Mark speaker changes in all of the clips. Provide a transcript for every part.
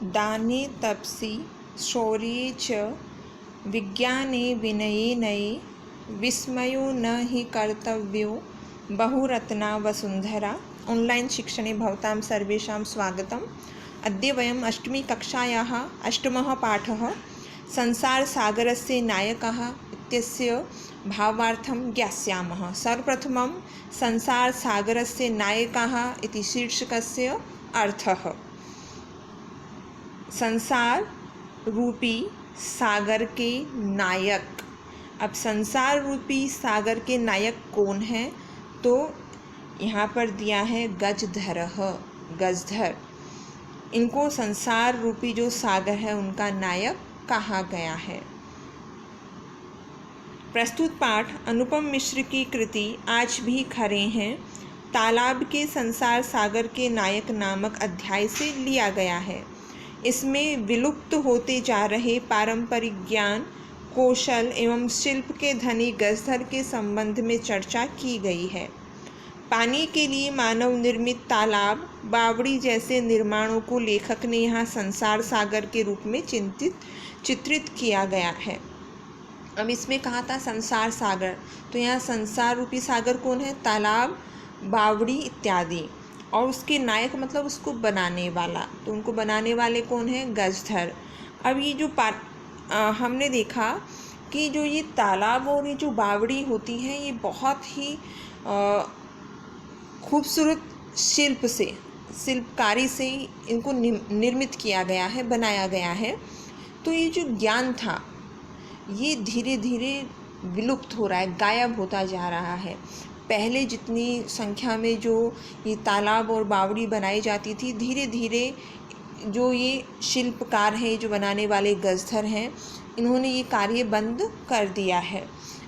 Speaker 1: दाने तपसि शौर्ये च विज्ञाने विनये नये विस्मयो न हि कर्तव्यो बहुरत्ना वसुन्धरा। ऑनलाइन शिक्षणे भवतां सर्वेषां स्वागतम्। अद्य वयम् अष्टमी कक्षायाः अष्टमः पाठः संसारसागरस्य नायकः इत्यस्य भावार्थं ज्ञास्यामः। सर्वप्रथमं संसारसागरस्य नायकः इति शीर्षकस्य अर्थः। संसार रूपी सागर के नायक। अब संसार रूपी सागर के नायक कौन है? तो यहाँ पर दिया है गजधरः, गजधर। इनको संसार रूपी जो सागर है उनका नायक कहा गया है। प्रस्तुत पाठ अनुपम मिश्र की कृति आज भी खरे हैं तालाब के संसार सागर के नायक नामक अध्याय से लिया गया है। इसमें विलुप्त होते जा रहे पारंपरिक ज्ञान, कौशल एवं शिल्प के धनी गजधर के संबंध में चर्चा की गई है। पानी के लिए मानव निर्मित तालाब, बावड़ी जैसे निर्माणों को लेखक ने यहाँ संसार सागर के रूप में चित्रित किया गया है। अब इसमें कहा था संसार सागर, तो यहाँ संसार रूपी सागर कौन है? तालाब, बावड़ी इत्यादि। और उसके नायक मतलब उसको बनाने वाला, तो उनको बनाने वाले कौन है? गजधर। अब ये जो हमने देखा कि जो ये तालाब और ये जो बावड़ी होती हैं ये बहुत ही खूबसूरत शिल्पकारी से इनको निर्मित किया गया है, बनाया गया है। तो ये जो ज्ञान था ये धीरे धीरे विलुप्त हो रहा है, गायब होता जा रहा है। पहले जितनी संख्या में जो ये तालाब और बावड़ी बनाई जाती थी, धीरे धीरे जो ये शिल्पकार हैं, जो बनाने वाले गजधर हैं, इन्होंने ये कार्य बंद कर दिया है।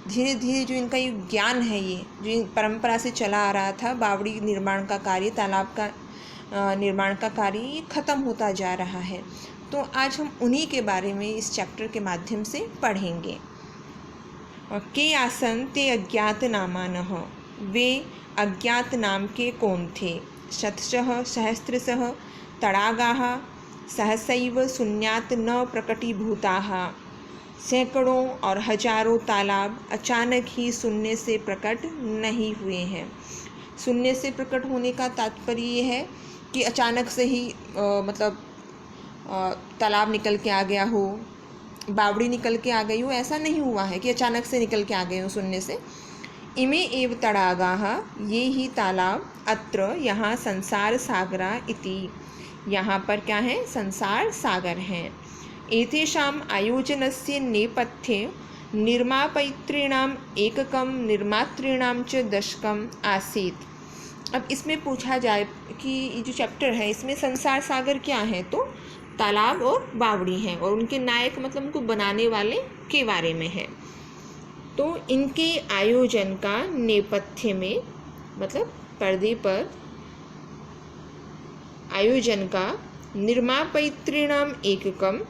Speaker 1: धीरे धीरे जो इनका ये ज्ञान है, ये जो परंपरा से चला आ रहा था, बावड़ी निर्माण का कार्य, तालाब का निर्माण का कार्य, ये ख़त्म होता जा रहा है। तो आज हम उन्हीं के बारे में इस चैप्टर के माध्यम से पढ़ेंगे। के आसन ते अज्ञात नामानः। वे अज्ञात नाम के कौन थे? शतशः सहस्रशः तडागाः सहसैव शून्यात् न प्रकटीभूताः। सैकड़ों और हजारों तालाब अचानक ही शून्य से प्रकट नहीं हुए हैं। शून्य से प्रकट होने का तात्पर्य ये है कि अचानक से ही तालाब निकल के आ गया हो, बावड़ी निकल के आ गई हो, ऐसा नहीं हुआ है कि अचानक से निकल के आ गए हो शून्य से। इमे एव तडागाः, ये ही तालाब, अत्र यहाँ संसार सागरा इति, यहाँ पर क्या है? संसार सागर हैं। एतेषाम् आयोजनस्य नेपथ्ये निर्मापयितॄणाम् एककं निर्मातॄणां च दशकम् आसीत्। अब इसमें पूछा जाए कि ये जो चैप्टर है इसमें संसार सागर क्या है? तो तालाब और बावड़ी हैं, और उनके नायक मतलब उनको बनाने वाले के बारे में है। तो इनके आयोजन का नेपथ्य में मतलब पर्दे पर आयोजन का निर्मापयितॄणाम एककम,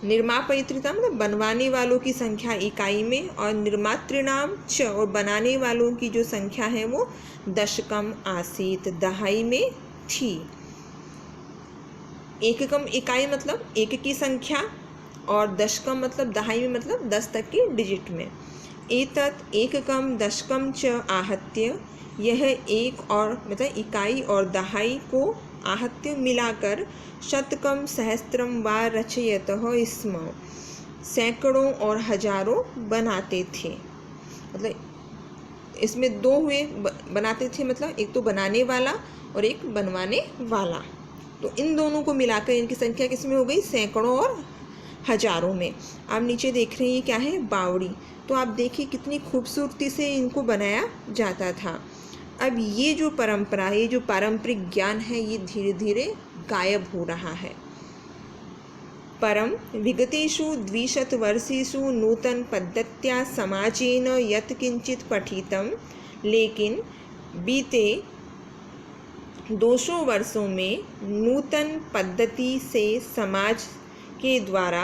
Speaker 1: निर्मापयित्रिता मतलब बनवाने वालों की संख्या इकाई में, और निर्मातृणाम च, और बनाने वालों की जो संख्या है वो दशकम आसीत, दहाई में थी। एककम इकाई मतलब एक की संख्या, और दशकम मतलब दहाई में मतलब 10 तक की डिजिट में। एतत् एककम दशकम च आहत्य, यह एक और मतलब इकाई और दहाई को आहत्य मिलाकर शतकम सहस्त्रम वा रचयतः स्म, सैकड़ों और हजारों बनाते थे। मतलब इसमें दो हुए, बनाते थे मतलब एक तो बनाने वाला और एक बनवाने वाला। तो इन दोनों को मिलाकर इनकी संख्या किसमें हो गई? सैकड़ों और हजारों में। आप नीचे देख रहे हैं क्या है? बावड़ी। तो आप देखिए कितनी खूबसूरती से इनको बनाया जाता था। अब ये जो परंपरा है, ये जो पारंपरिक ज्ञान है, ये धीरे धीरे गायब हो रहा है। परम विगतेषु द्विशतवर्षेषु नूतन पद्धत्या समाजेन यत् किंचित पठितम, लेकिन बीते 200 वर्षों में नूतन पद्धति से समाज के द्वारा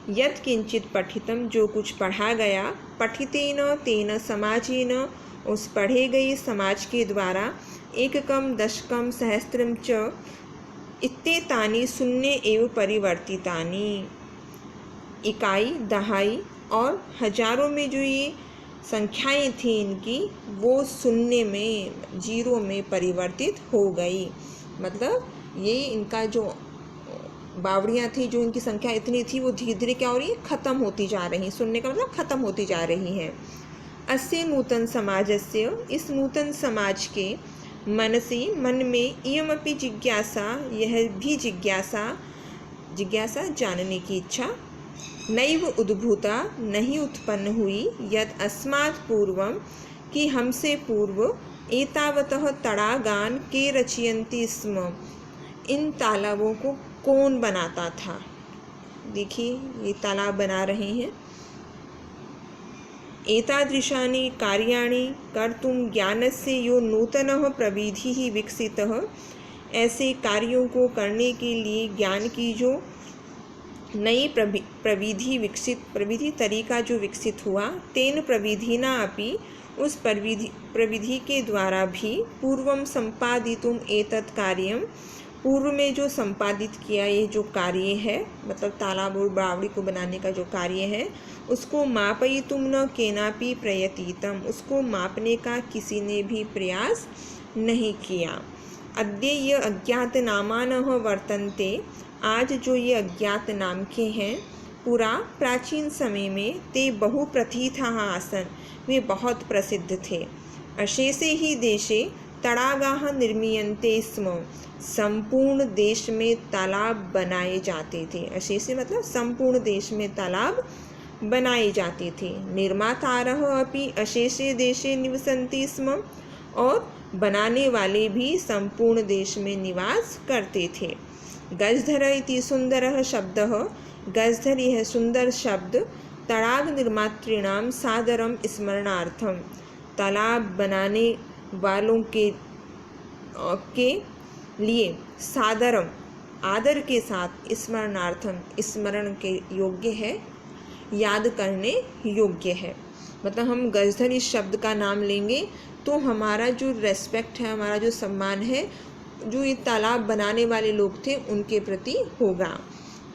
Speaker 1: यत् किंचित पठितम, जो कुछ पढ़ा गया, पठितेन तेन समाजेन, उस पढ़े गए समाज के द्वारा, एककम दशकम सहस्त्रम च, इत्येतानि शून्य एव परिवर्तितानि। इकाई, दहाई और हजारों में जो ये संख्याएं थी इनकी, वो शून्य में, जीरो में परिवर्तित हो गई। मतलब ये इनका जो बावड़ियाँ थी, जो इनकी संख्या इतनी थी, वो धीरे धीरे क्या हो रही है, ख़त्म होती जा रही। शून्य का मतलब ख़त्म होती जा रही है। अस्य नूतन समाजस्य, इस नूतन समाज के मनसि, मन में, इयमपि जिज्ञासा, यह भी जिज्ञासा जानने की इच्छा, नैव उद्भूता, नहीं उत्पन्न हुई, यत् अस्मात् पूर्वं, कि हमसे पूर्व, एतावतः तड़ागान के रचयन्ति स्म, इन तालाबों को कौन बनाता था। देखिए ये तालाब बना रहे हैं। एतादृशानि कार्याणि कर्तुं ज्ञानस्य यो नूतनः प्रविधिः विकसितः, ऐसे कार्यों को करने के लिए ज्ञान की जो नई प्रविधि तरीका जो विकसित हुआ, तेन प्रविधिना अपि, उस प्रविधि के द्वारा भी, पूर्वं संपादितुम एतत् कार्यम, पूर्व में जो संपादित किया ये जो कार्य है, मतलब तालाब और बावड़ी को बनाने का जो कार्य है, उसको मापयितुम न केनापि प्रयतितम, उसको मापने का किसी ने भी प्रयास नहीं किया। अद्य ये अज्ञात नामानः वर्तन्ते, आज जो ये अज्ञात नाम के हैं, पुरा प्राचीन समय में, ते बहु प्रथिताः आसन्, वे बहुत प्रसिद्ध थे। अशेषे ही देशे तड़ागाः निर्मीयन्ते स्म, संपूर्ण देश में तालाब बनाए जाते थे। अशेषे मतलब संपूर्ण देश में तालाब बनाए जाते थे। निर्मातारः अपि अशेषे देशे निवसन्ति स्म, और बनाने वाले भी संपूर्ण देश में निवास करते थे। गजधर इति सुंदरः शब्दः, गजधर यह सुंदर शब्द, तड़ाग निर्मातॄणां सादरम स्मरणार्थम, तालाब बनाने वालों के लिए सादरम, आदर के साथ, स्मरणार्थम, स्मरण के योग्य है, याद करने योग्य है। मतलब हम गजधर इस शब्द का नाम लेंगे तो हमारा जो रेस्पेक्ट है, हमारा जो सम्मान है, जो ये तालाब बनाने वाले लोग थे उनके प्रति होगा।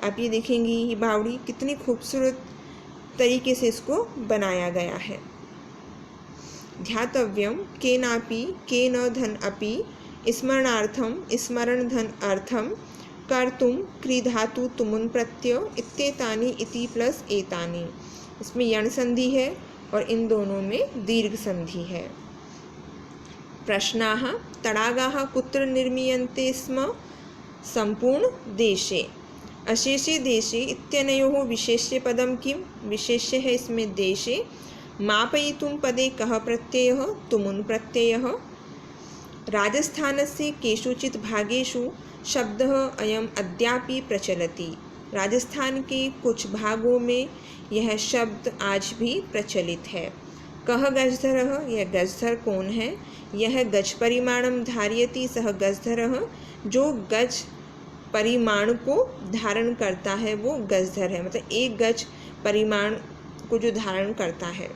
Speaker 1: आप ये देखेंगी ये बावड़ी कितनी खूबसूरत तरीके से इसको बनाया गया है। ध्यातव्यम केनापि केन धन अपि स्मरणार्थम, स्मरण धन अर्थम, कर्तुम क्रीधातु तुमुन प्रत्यय इत्येतानि इति प्लस एतानि, इसमें यण संधि है और इन दोनों में दीर्घ संधि है। प्रश्नाः तड़ागाः कुत्र निर्मीयन्ते स्म, संपूर्ण देशे, अशेषे देशे इत्यनयोः विशेष्य पदम किम, विशेष्य है इसमें देशे, मापयितुम पदे कः प्रत्ययः, तुमुन प्रत्ययः। राजस्थानस्य केषुचित् भागेषु शब्दः अयम् अद्यापि प्रचलति, राजस्थान के कुछ भागों में यह शब्द आज भी प्रचलित है। कः गजधरः, यह गजधर कौन है, यह गज परिमाणम धारयति सह गजधरः, जो गज परिमाण को धारण करता है वो गजधर है। मतलब एक गज परिमाण को जो धारण करता है।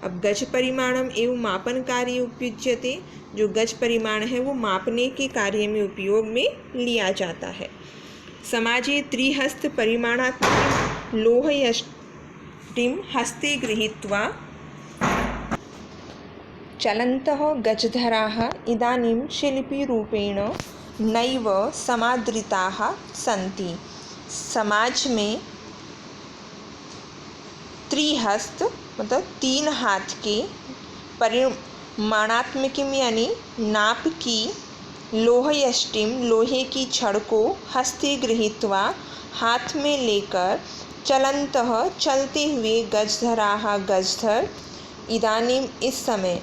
Speaker 1: अब गज परिमाणम एवं मापन कार्य उपयुज्यते, जो गज परिमाण है वो मापने के कार्य में उपयोग में लिया जाता है। समाजे त्रिहस्त परिमाणात्मक लोहयष्टिं हस्ते गृहीत्वा चलन्तः गजधराः इदानीं शिल्पीरूपेण नैव समादृताः सन्ति। समाज में त्रिहस्त मतलब 3 हाथ के परिमाणात्मक यानी नाप की लोहयष्टिम लोहे की छड़ को हस्ते गृहीत्वा हाथ में लेकर चलन्तः चलते हुए गजधराः गजधर इदानीम इस समय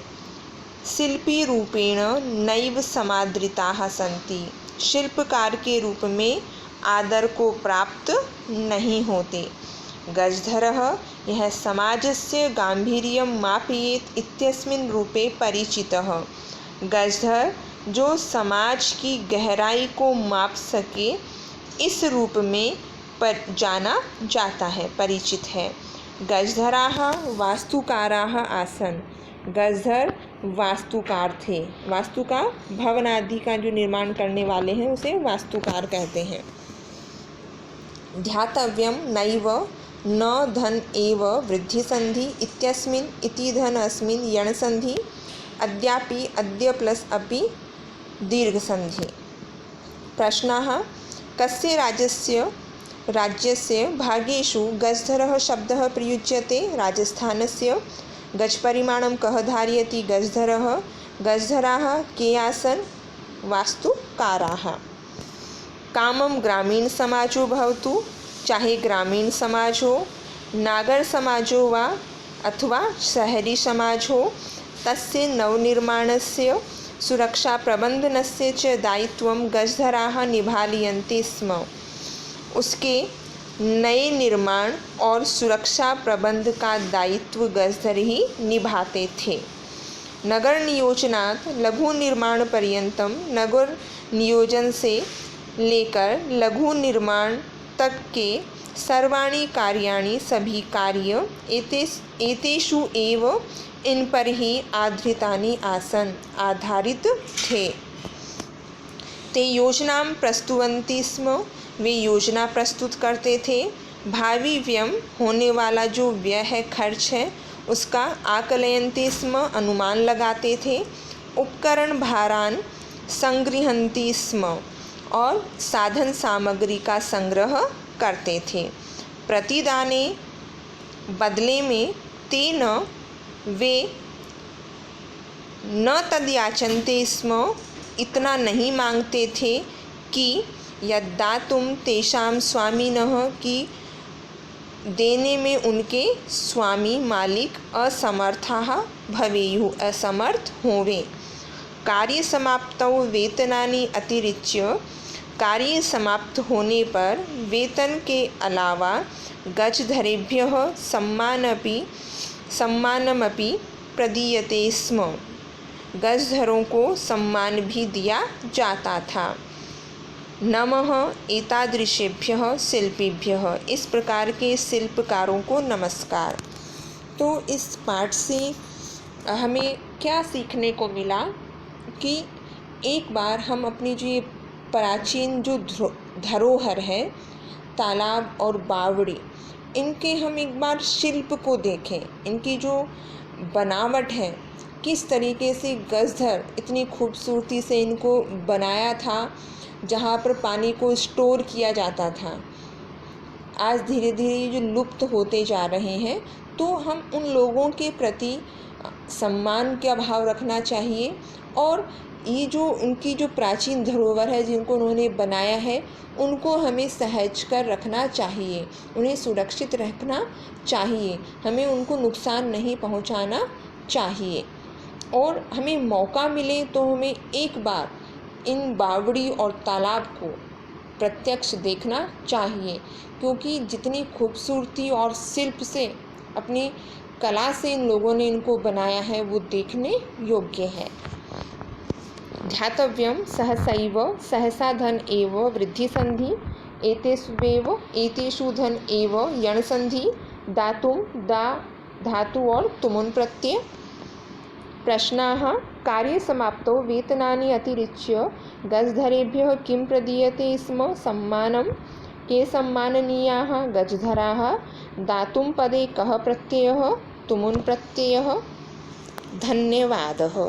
Speaker 1: शिल्पी रूपेण नैव समादृताः सन्ति शिल्पकार के रूप में आदर को प्राप्त नहीं होते। गजधरः यह समाजस्य गांभीर्यं मापयेत् इत्यस्मिन् रूपे परिचितः। गजधर जो समाज की गहराई को माप सके इस रूप में जाना जाता है, परिचित है। गजधराः वास्तुकाराः आसन्। गजधर वास्तुकार थे। वास्तुकार भवन आदि का जो निर्माण करने वाले हैं उसे वास्तुकार कहते हैं। ध्यातव्यम नैव न धन एव वृद्धि संधि इत्यस्मिन् इति धन अस्मिन् यण संधि अद्यापि अद्य प्लस अपि दीर्घ संधि। प्रश्नः कस्य राज्यस्य भागेषु गजधरः शब्दः प्रयुज्यते? राजस्थानस्य। गजपरिमाणं कः धारयति? गजधरः। गजधराः के आसन्? वास्तुकाराः। कामं ग्रामीण समाजो भवतु, चाहे ग्रामीण समाज हो, नागर समाजो वा अथवा शहरी समाज हो, तस्य नवनिर्माणस्य सुरक्षा प्रबंधनस्य च दायित्वं गजधराः निभालयन्ति स्म। उसके नए निर्माण और सुरक्षा प्रबंध का दायित्व गजधर ही निभाते थे। नगर नियोजनात् लघु निर्माण पर्यंतम, नगर नियोजन से लेकर लघु निर्माण तक के सर्वाणि कार्याणि, सभी कार्य एतेषु एव इन पर ही आधृतानि आसन, आधारित थे। ते योजनां प्रस्तुवन्ति स्म, वे योजना प्रस्तुत करते थे। भावी व्यय, होने वाला जो व्यय है, खर्च है, उसका आकलयन्ति स्म, अनुमान लगाते थे। उपकरण भारान संगृहन्ति स्म, और साधन सामग्री का संग्रह करते थे। प्रतिदाने, बदले में, तेन, वे, न तद्याचन्ते स्म, इतना नहीं मांगते थे कि यद्दातुं तेषां स्वामिनः, कि देने में उनके स्वामी, मालिक असमर्थाः भवेयुः, असमर्थ होवे। कार्य समाप्तौ वेतनानि अतिरिच्य, कार्य समाप्त होने पर वेतन के अलावा गजधरेभ्यः सम्मानमपि प्रदीयते स्म, गजधरों को सम्मान भी दिया जाता था। नमः एतादृशेभ्यः शिल्पीभ्यः, इस प्रकार के शिल्पकारों को नमस्कार। तो इस पाठ से हमें क्या सीखने को मिला कि एक बार हम अपनी जो ये प्राचीन जो धरोहर है, तालाब और बावड़ी, इनके हम एक बार शिल्प को देखें, इनकी जो बनावट है, किस तरीके से गजधर इतनी खूबसूरती से इनको बनाया था, जहाँ पर पानी को स्टोर किया जाता था। आज धीरे धीरे जो लुप्त होते जा रहे हैं, तो हम उन लोगों के प्रति सम्मान का भाव रखना चाहिए, और ये जो उनकी जो प्राचीन धरोहर है, जिनको उन्होंने बनाया है, उनको हमें सहज कर रखना चाहिए, उन्हें सुरक्षित रखना चाहिए, हमें उनको नुकसान नहीं पहुंचाना चाहिए। और हमें मौका मिले तो हमें एक बार इन बावड़ी और तालाब को प्रत्यक्ष देखना चाहिए, क्योंकि जितनी खूबसूरती और शिल्प से, अपनी कला से इन लोगों ने इनको बनाया है, वो देखने योग्य है। ध्यातव्यम सहसैव सहसा धन एव वृद्धि संधि एतेषु धन एव यण संधि दातुम दा धातु और तुमुन प्रत्यय। प्रश्नाः कार्य समाप्तौ वेतनानि अतिरिच्य गजधरेभ्यः किं प्रदीयते स्म? सम्मानं। के सम्माननीयाः? गजधराः। दातुं पदे कः प्रत्ययः? तुमुन प्रत्ययः। धन्यवादः।